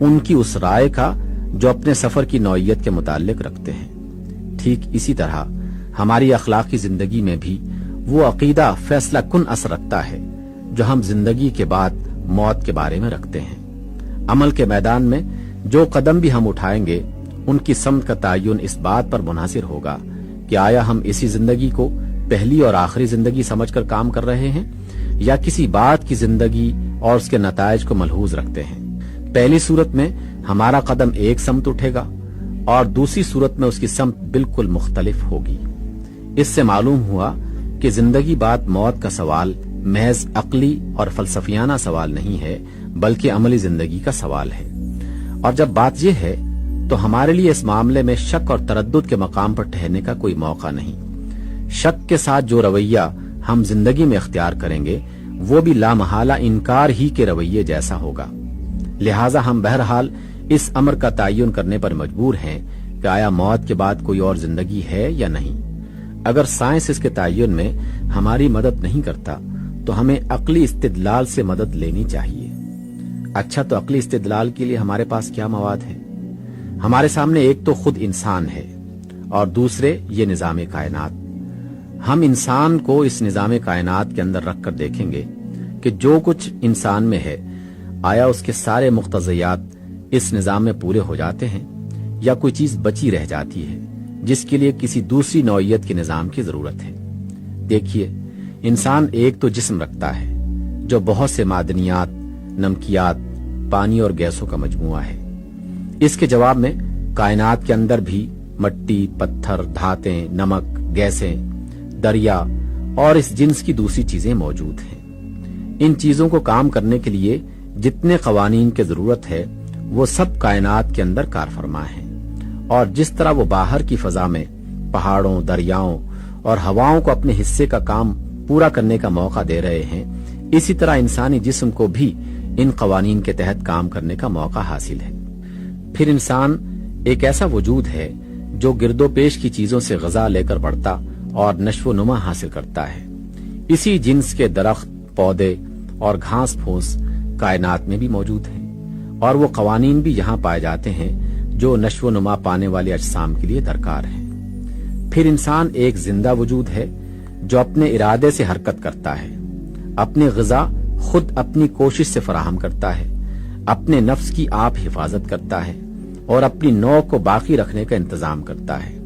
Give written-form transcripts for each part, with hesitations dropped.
ان کی اس رائے کا جو اپنے سفر کی نوعیت کے متعلق رکھتے ہیں۔ ٹھیک اسی طرح ہماری اخلاقی زندگی میں بھی وہ عقیدہ فیصلہ کن اثر رکھتا ہے جو ہم زندگی کے بعد موت کے بارے میں رکھتے ہیں۔ عمل کے میدان میں جو قدم بھی ہم اٹھائیں گے ان کی سمت کا تعین اس بات پر منحصر ہوگا کہ آیا ہم اسی زندگی کو پہلی اور آخری زندگی سمجھ کر کام کر رہے ہیں یا کسی بات کی زندگی اور اس کے نتائج کو ملحوظ رکھتے ہیں۔ پہلی صورت میں ہمارا قدم ایک سمت اٹھے گا اور دوسری صورت میں اس کی سمت بالکل مختلف ہوگی۔ اس سے معلوم ہوا کہ زندگی بعد موت کا سوال محض عقلی اور فلسفیانہ سوال نہیں ہے بلکہ عملی زندگی کا سوال ہے۔ اور جب بات یہ ہے تو ہمارے لیے اس معاملے میں شک اور تردد کے مقام پر ٹھہرنے کا کوئی موقع نہیں۔ شک کے ساتھ جو رویہ ہم زندگی میں اختیار کریں گے وہ بھی لامحالہ انکار ہی کے رویے جیسا ہوگا۔ لہٰذا ہم بہرحال اس امر کا تعین کرنے پر مجبور ہیں کہ آیا موت کے بعد کوئی اور زندگی ہے یا نہیں۔ اگر سائنس اس کے تعین میں ہماری مدد نہیں کرتا تو ہمیں عقلی استدلال سے مدد لینی چاہیے۔ اچھا، تو عقلی استدلال کے لیے ہمارے پاس کیا مواد ہے؟ ہمارے سامنے ایک تو خود انسان ہے اور دوسرے یہ نظام کائنات۔ ہم انسان کو اس نظام کائنات کے اندر رکھ کر دیکھیں گے کہ جو کچھ انسان میں ہے آیا اس کے سارے مقتضیات اس نظام میں پورے ہو جاتے ہیں یا کوئی چیز بچی رہ جاتی ہے جس کے لیے کسی دوسری نوعیت کے نظام کی ضرورت ہے۔ دیکھیے، انسان ایک تو جسم رکھتا ہے جو بہت سے معدنیات، نمکیات، پانی اور گیسوں کا مجموعہ ہے۔ اس کے جواب میں کائنات کے اندر بھی مٹی، پتھر، دھاتیں، نمک، گیسیں، دریا اور اس جنس کی دوسری چیزیں موجود ہیں۔ ان چیزوں کو کام کرنے کے لیے جتنے قوانین کی ضرورت ہے وہ سب کائنات کے اندر کار فرما ہیں، اور جس طرح وہ باہر کی فضا میں پہاڑوں، دریاؤں اور ہواؤں کو اپنے حصے کا کام پورا کرنے کا موقع دے رہے ہیں، اسی طرح انسانی جسم کو بھی ان قوانین کے تحت کام کرنے کا موقع حاصل ہے۔ پھر انسان ایک ایسا وجود ہے جو گرد و پیش کی چیزوں سے غذا لے کر بڑھتا اور نشو و نما حاصل کرتا ہے۔ اسی جنس کے درخت، پودے اور گھاس پھوس کائنات میں بھی موجود ہیں، اور وہ قوانین بھی یہاں پائے جاتے ہیں جو نشو و نما پانے والے اجسام کے لیے درکار ہیں۔ پھر انسان ایک زندہ وجود ہے جو اپنے ارادے سے حرکت کرتا ہے، اپنی غذا خود اپنی کوشش سے فراہم کرتا ہے، اپنے نفس کی آپ حفاظت کرتا ہے اور اپنی نوع کو باقی رکھنے کا انتظام کرتا ہے۔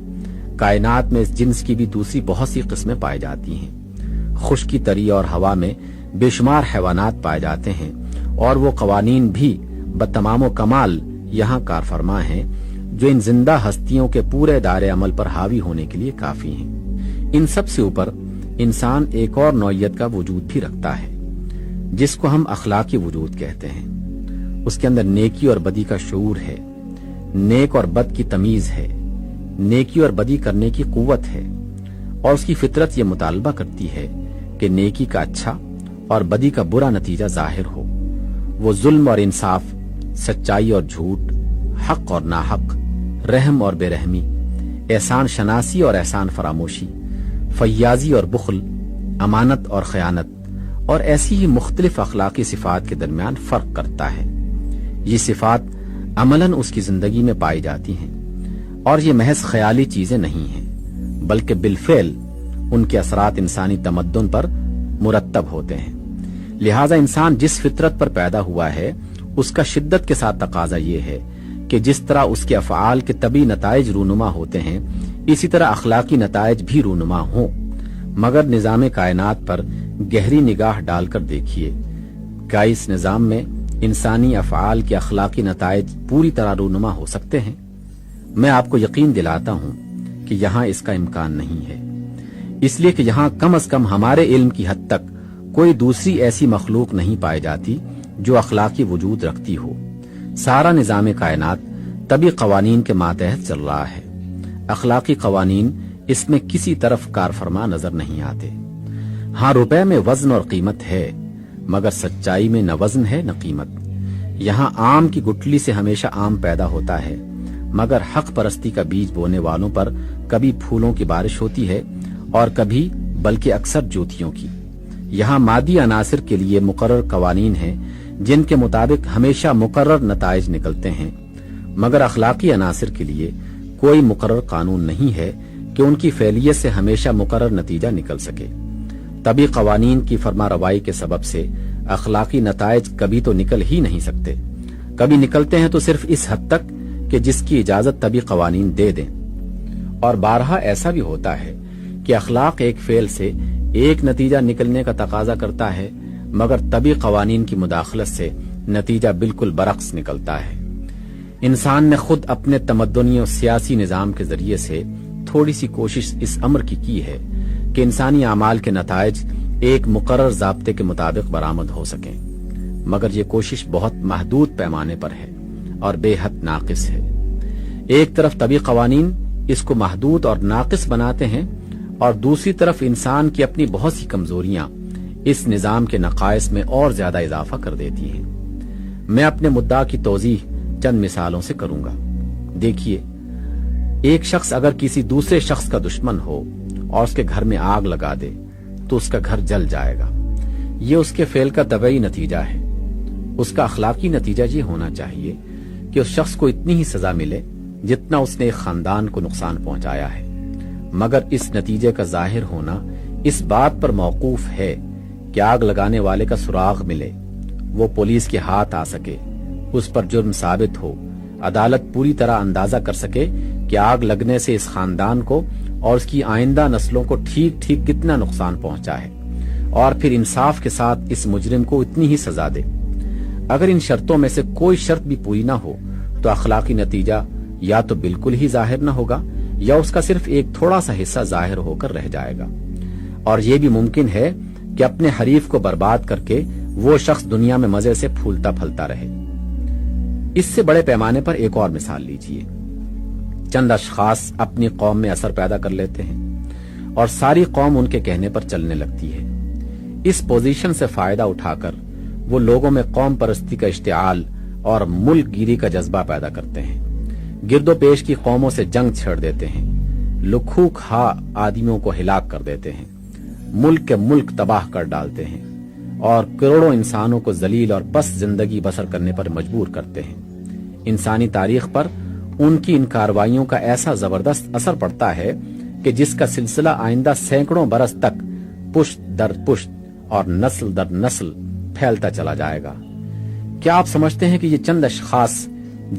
کائنات میں اس جنس کی بھی دوسری بہت سی قسمیں پائی جاتی ہیں۔ خشکی، تری اور ہوا میں بے شمار حیوانات پائے جاتے ہیں، اور وہ قوانین بھی بتمام و کمال یہاں کار فرما ہیں جو ان زندہ ہستیوں کے پورے دائرے عمل پر حاوی ہونے کے لیے کافی ہیں۔ ان سب سے اوپر انسان ایک اور نوعیت کا وجود بھی رکھتا ہے جس کو ہم اخلاقی وجود کہتے ہیں۔ اس کے اندر نیکی اور بدی کا شعور ہے، نیک اور بد کی تمیز ہے، نیکی اور بدی کرنے کی قوت ہے، اور اس کی فطرت یہ مطالبہ کرتی ہے کہ نیکی کا اچھا اور بدی کا برا نتیجہ ظاہر ہو۔ وہ ظلم اور انصاف، سچائی اور جھوٹ، حق اور ناحق، رحم اور بے رحمی، احسان شناسی اور احسان فراموشی، فیاضی اور بخل، امانت اور خیانت، اور ایسی ہی مختلف اخلاقی صفات کے درمیان فرق کرتا ہے۔ یہ صفات عملاً اس کی زندگی میں پائی جاتی ہیں، اور یہ محض خیالی چیزیں نہیں ہیں بلکہ بالفعل ان کے اثرات انسانی تمدن پر مرتب ہوتے ہیں۔ لہٰذا انسان جس فطرت پر پیدا ہوا ہے اس کا شدت کے ساتھ تقاضا یہ ہے کہ جس طرح اس کے افعال کے طبعی نتائج رونما ہوتے ہیں اسی طرح اخلاقی نتائج بھی رونما ہوں۔ مگر نظام کائنات پر گہری نگاہ ڈال کر دیکھیے، کیا اس نظام میں انسانی افعال کے اخلاقی نتائج پوری طرح رونما ہو سکتے ہیں؟ میں آپ کو یقین دلاتا ہوں کہ یہاں اس کا امکان نہیں ہے، اس لیے کہ یہاں کم از کم ہمارے علم کی حد تک کوئی دوسری ایسی مخلوق نہیں پائی جاتی جو اخلاقی وجود رکھتی ہو۔ سارا نظام کائنات طبی قوانین کے ماتحت چل رہا ہے، اخلاقی قوانین اس میں کسی طرف کار فرما نظر نہیں آتے۔ ہاں، روپے میں وزن اور قیمت ہے، مگر سچائی میں نہ وزن ہے نہ قیمت۔ یہاں آم کی گٹلی سے ہمیشہ آم پیدا ہوتا ہے، مگر حق پرستی کا بیج بونے والوں پر کبھی پھولوں کی بارش ہوتی ہے اور کبھی بلکہ اکثر جوتیوں کی۔ یہاں مادی عناصر کے لیے مقرر قوانین ہیں جن کے مطابق ہمیشہ مقرر نتائج نکلتے ہیں، مگر اخلاقی عناصر کے لیے کوئی مقرر قانون نہیں ہے کہ ان کی فعلیت سے ہمیشہ مقرر نتیجہ نکل سکے۔ طبی قوانین کی فرما روائی کے سبب سے اخلاقی نتائج کبھی تو نکل ہی نہیں سکتے، کبھی نکلتے ہیں تو صرف اس حد تک کہ جس کی اجازت طبی قوانین دے دیں، اور بارہا ایسا بھی ہوتا ہے کہ اخلاق ایک فعل سے ایک نتیجہ نکلنے کا تقاضا کرتا ہے، مگر طبی قوانین کی مداخلت سے نتیجہ بالکل برعکس نکلتا ہے۔ انسان نے خود اپنے تمدنی اور سیاسی نظام کے ذریعے سے تھوڑی سی کوشش اس امر کی ہے کہ انسانی اعمال کے نتائج ایک مقرر ضابطے کے مطابق برآمد ہو سکیں، مگر یہ کوشش بہت محدود پیمانے پر ہے اور بے حد ناقص ہے۔ ایک طرف طبی قوانین اس کو محدود اور ناقص بناتے ہیں، اور دوسری طرف انسان کی اپنی بہت سی کمزوریاں اس نظام کے نقائص میں اور زیادہ اضافہ کر دیتی ہیں۔ میں اپنے مدعا کی توضیح چند مثالوں سے کروں گا۔ دیکھیے، ایک شخص اگر کسی دوسرے شخص کا دشمن ہو اور اس کے گھر میں آگ لگا دے تو اس کا گھر جل جائے گا۔ یہ اس کے فعل کا طبعی نتیجہ ہے۔ اس کا اخلاقی نتیجہ یہ ہونا چاہیے کہ اس شخص کو اتنی ہی سزا ملے جتنا اس نے ایک خاندان کو نقصان پہنچایا ہے، مگر اس نتیجے کا ظاہر ہونا اس بات پر موقوف ہے کہ آگ لگانے والے کا سراغ ملے، وہ پولیس کے ہاتھ آ سکے، اس پر جرم ثابت ہو، عدالت پوری طرح اندازہ کر سکے کہ آگ لگنے سے اس خاندان کو اور اس کی آئندہ نسلوں کو ٹھیک کتنا نقصان پہنچا ہے، اور پھر انصاف کے ساتھ اس مجرم کو اتنی ہی سزا دے۔ اگر ان شرطوں میں سے کوئی شرط بھی پوری نہ ہو تو اخلاقی نتیجہ یا تو بالکل ہی ظاہر نہ ہوگا یا اس کا صرف ایک تھوڑا سا حصہ ظاہر ہو کر رہ جائے گا، اور یہ بھی ممکن ہے کہ اپنے حریف کو برباد کر کے وہ شخص دنیا میں مزے سے پھولتا پھلتا رہے۔ اس سے بڑے پیمانے پر ایک اور مثال لیجئے۔ چند اشخاص اپنی قوم میں اثر پیدا کر لیتے ہیں اور ساری قوم ان کے کہنے پر چلنے لگتی ہے۔ اس پوزیشن سے فائدہ اٹھا کر وہ لوگوں میں قوم پرستی کا اشتعال اور ملک گیری کا جذبہ پیدا کرتے ہیں، گرد و پیش کی قوموں سے جنگ چھیڑ دیتے ہیں، لکھو کھا آدمیوں کو ہلاک کر دیتے ہیں، ملک کے ملک تباہ کر ڈالتے ہیں، اور کروڑوں انسانوں کو ذلیل اور پست زندگی بسر کرنے پر مجبور کرتے ہیں۔ انسانی تاریخ پر ان کی ان کارروائیوں کا ایسا زبردست اثر پڑتا ہے کہ جس کا سلسلہ آئندہ سینکڑوں برس تک پشت در پشت اور نسل در نسل پھیلتا چلا جائے گا۔ کیا آپ سمجھتے ہیں کہ یہ چند اشخاص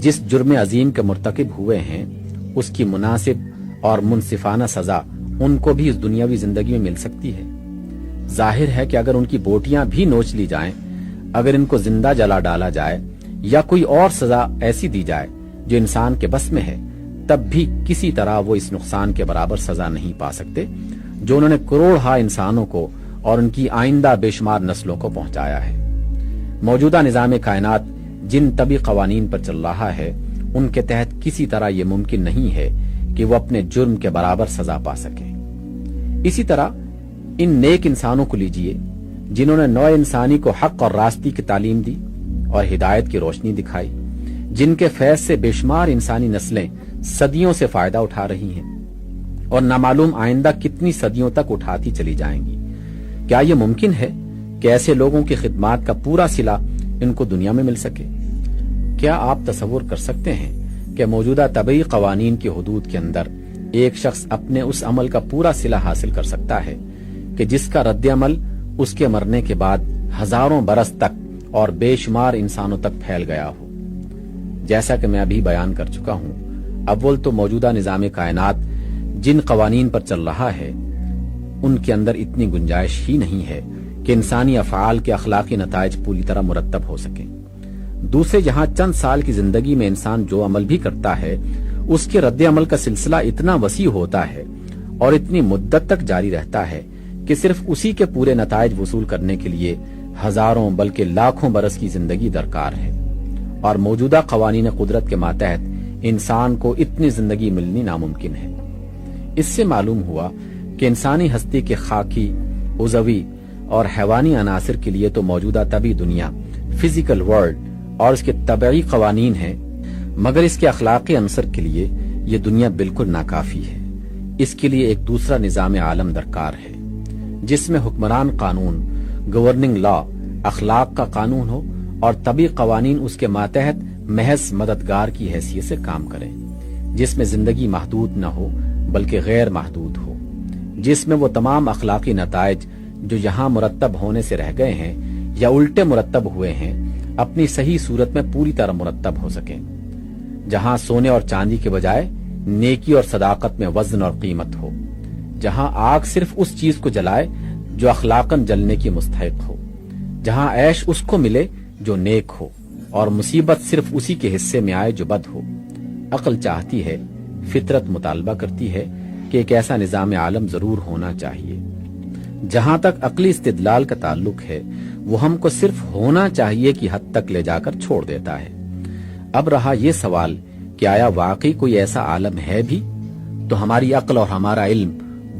جس جرم عظیم کے مرتکب ہوئے ہیں اس کی مناسب اور منصفانہ سزا ان کو بھی اس دنیاوی زندگی میں مل سکتی ہے؟ ظاہر ہے کہ اگر ان کی بوٹیاں بھی نوچ لی جائیں، اگر ان کو زندہ جلا ڈالا جائے یا کوئی اور سزا ایسی دی جائے جو انسان کے بس میں ہے، تب بھی کسی طرح وہ اس نقصان کے برابر سزا نہیں پا سکتے جو انہوں نے کروڑ ہا انسانوں کو اور ان کی آئندہ بے شمار نسلوں کو پہنچایا ہے۔ موجودہ نظام کائنات جن طبی قوانین پر چل رہا ہے ان کے تحت کسی طرح یہ ممکن نہیں ہے کہ وہ اپنے جرم کے برابر سزا پا سکیں۔ اسی طرح ان نیک انسانوں کو لیجئے جنہوں نے نوع انسانی کو حق اور راستی کی تعلیم دی اور ہدایت کی روشنی دکھائی، جن کے فیض سے بے شمار انسانی نسلیں صدیوں سے فائدہ اٹھا رہی ہیں اور نامعلوم آئندہ کتنی صدیوں تک اٹھاتی چلی جائیں گی۔ کیا یہ ممکن ہے کہ ایسے لوگوں کی خدمات کا پورا صلہ ان کو دنیا میں مل سکے؟ کیا آپ تصور کر سکتے ہیں کہ موجودہ طبعی قوانین کی حدود کے اندر ایک شخص اپنے اس عمل کا پورا صلہ حاصل کر سکتا ہے کہ جس کا رد عمل اس کے مرنے کے بعد ہزاروں برس تک اور بے شمار انسانوں تک پھیل گیا ہو؟ جیسا کہ میں ابھی بیان کر چکا ہوں، اول تو موجودہ نظام کائنات جن قوانین پر چل رہا ہے ان کے اندر اتنی گنجائش ہی نہیں ہے کہ انسانی افعال کے اخلاقی نتائج پوری طرح مرتب ہو سکیں۔ دوسرے، جہاں چند سال کی زندگی میں انسان جو عمل بھی کرتا ہے اس کے رد عمل کا سلسلہ اتنا وسیع ہوتا ہے اور اتنی مدت تک جاری رہتا ہے کہ صرف اسی کے پورے نتائج وصول کرنے کے لیے ہزاروں بلکہ لاکھوں برس کی زندگی درکار ہے، اور موجودہ قوانین قدرت کے ماتحت انسان کو اتنی زندگی ملنی ناممکن ہے۔ اس سے معلوم ہوا کہ انسانی ہستی کے خاکی، عضوی اور حیوانی عناصر کے لیے تو موجودہ طبعی دنیا، فزیکل ورلڈ اور اس کے طبعی قوانین ہیں، مگر اس کے اخلاقی عنصر کے لیے یہ دنیا بالکل ناکافی ہے۔ اس کے لیے ایک دوسرا نظام عالم درکار ہے جس میں حکمران قانون، گورننگ لا، اخلاق کا قانون ہو اور طبی قوانین اس کے ماتحت محض مددگار کی حیثیت سے کام کریں، جس میں زندگی محدود نہ ہو بلکہ غیر محدود ہو، جس میں وہ تمام اخلاقی نتائج جو یہاں مرتب ہونے سے رہ گئے ہیں یا الٹے مرتب ہوئے ہیں اپنی صحیح صورت میں پوری طرح مرتب ہو سکیں، جہاں سونے اور چاندی کے بجائے نیکی اور صداقت میں وزن اور قیمت ہو، جہاں آگ صرف اس چیز کو جلائے جو اخلاقاً جلنے کی مستحق ہو، جہاں عیش اس کو ملے جو نیک ہو اور مصیبت صرف اسی کے حصے میں آئے جو بد ہو۔ عقل چاہتی ہے، فطرت مطالبہ کرتی ہے کہ ایک ایسا نظام عالم ضرور ہونا چاہیے۔ جہاں تک عقلی استدلال کا تعلق ہے وہ ہم کو صرف ہونا چاہیے کی حد تک لے جا کر چھوڑ دیتا ہے۔ اب رہا یہ سوال کہ آیا واقعی کوئی ایسا عالم ہے بھی؟ تو ہماری عقل اور ہمارا علم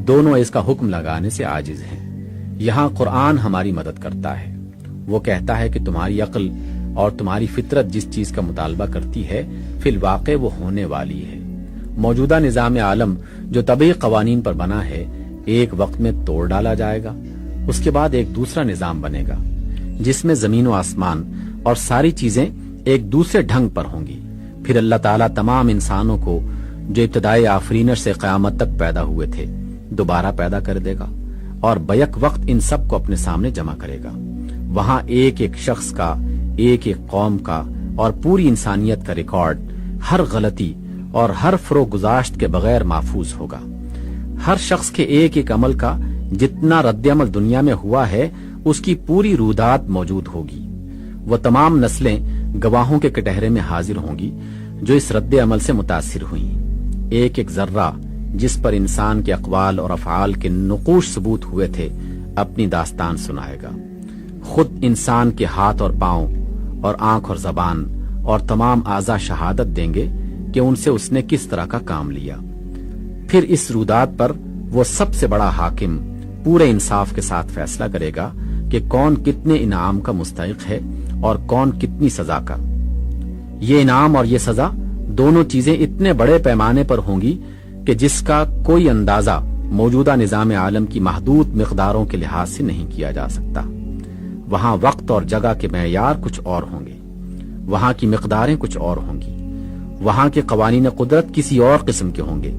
دونوں اس کا حکم لگانے سے عاجز ہیں۔ یہاں قرآن ہماری مدد کرتا ہے، وہ کہتا ہے کہ تمہاری عقل اور تمہاری فطرت جس چیز کا مطالبہ کرتی ہے فی الواقع وہ ہونے والی ہے۔ موجودہ نظام عالم جو طبعی قوانین پر بنا ہے ایک وقت میں توڑ ڈالا جائے گا، اس کے بعد ایک دوسرا نظام بنے گا جس میں زمین و آسمان اور ساری چیزیں ایک دوسرے ڈھنگ پر ہوں گی۔ پھر اللہ تعالیٰ تمام انسانوں کو جو ابتدائی آفرینر سے قیامت تک پیدا ہوئے تھے دوبارہ پیدا کر دے گا اور بیک وقت ان سب کو اپنے سامنے جمع کرے گا۔ وہاں ایک ایک شخص کا، ایک ایک قوم کا اور پوری انسانیت کا ریکارڈ ہر غلطی اور ہر فروغ گزاشت کے بغیر محفوظ ہوگا۔ ہر شخص کے ایک ایک عمل کا جتنا رد عمل دنیا میں ہوا ہے اس کی پوری رودات موجود ہوگی۔ وہ تمام نسلیں گواہوں کے کٹہرے میں حاضر ہوں گی جو اس رد عمل سے متاثر ہوئیں۔ ایک ایک ذرہ جس پر انسان کے اقوال اور افعال کے نقوش ثبوت ہوئے تھے اپنی داستان سنائے گا۔ خود انسان کے ہاتھ اور پاؤں اور آنکھ اور زبان اور تمام اعضاء شہادت دیں گے کہ ان سے اس نے کس طرح کا کام لیا۔ پھر اس رودات پر وہ سب سے بڑا حاکم پورے انصاف کے ساتھ فیصلہ کرے گا کہ کون کتنے انعام کا مستحق ہے اور کون کتنی سزا کا۔ یہ انعام اور یہ سزا دونوں چیزیں اتنے بڑے پیمانے پر ہوں گی کہ جس کا کوئی اندازہ موجودہ نظام عالم کی محدود مقداروں کے لحاظ سے نہیں کیا جا سکتا۔ وہاں وقت اور جگہ کے معیار کچھ اور ہوں گے، وہاں کی مقداریں کچھ اور ہوں گی، وہاں کے قوانین قدرت کسی اور قسم کے ہوں گے۔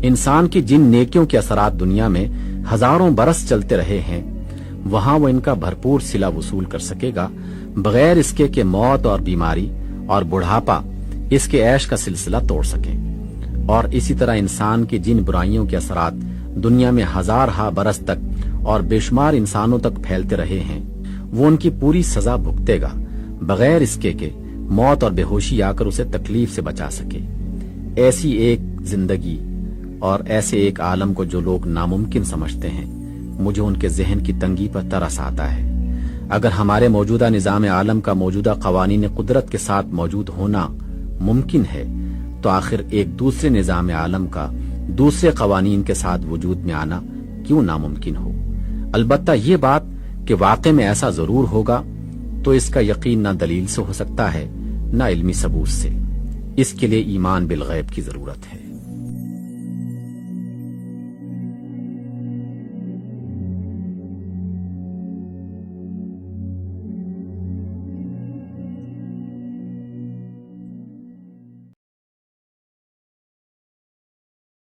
انسان کی جن نیکیوں کے اثرات دنیا میں ہزاروں برس چلتے رہے ہیں وہاں وہ ان کا بھرپور صلہ وصول کر سکے گا بغیر اس کے کہ موت اور بیماری اور بڑھاپا اس کے عیش کا سلسلہ توڑ سکیں۔ اور اسی طرح انسان کی جن برائیوں کے اثرات دنیا میں ہزارہا برس تک اور بے شمار انسانوں تک پھیلتے رہے ہیں وہ ان کی پوری سزا بھگتے گا بغیر اس کے کہ موت اور بے ہوشی آ کر اسے تکلیف سے بچا سکے۔ ایسی ایک زندگی اور ایسے ایک عالم کو جو لوگ ناممکن سمجھتے ہیں مجھے ان کے ذہن کی تنگی پر ترس آتا ہے۔ اگر ہمارے موجودہ نظام عالم کا موجودہ قوانین قدرت کے ساتھ موجود ہونا ممکن ہے تو آخر ایک دوسرے نظام عالم کا دوسرے قوانین کے ساتھ وجود میں آنا کیوں ناممکن ہو؟ البتہ یہ بات کہ واقع میں ایسا ضرور ہوگا تو اس کا یقین نہ دلیل سے ہو سکتا ہے نہ علمی ثبوت سے۔ اس کے لیے ایمان بالغیب کی ضرورت ہے۔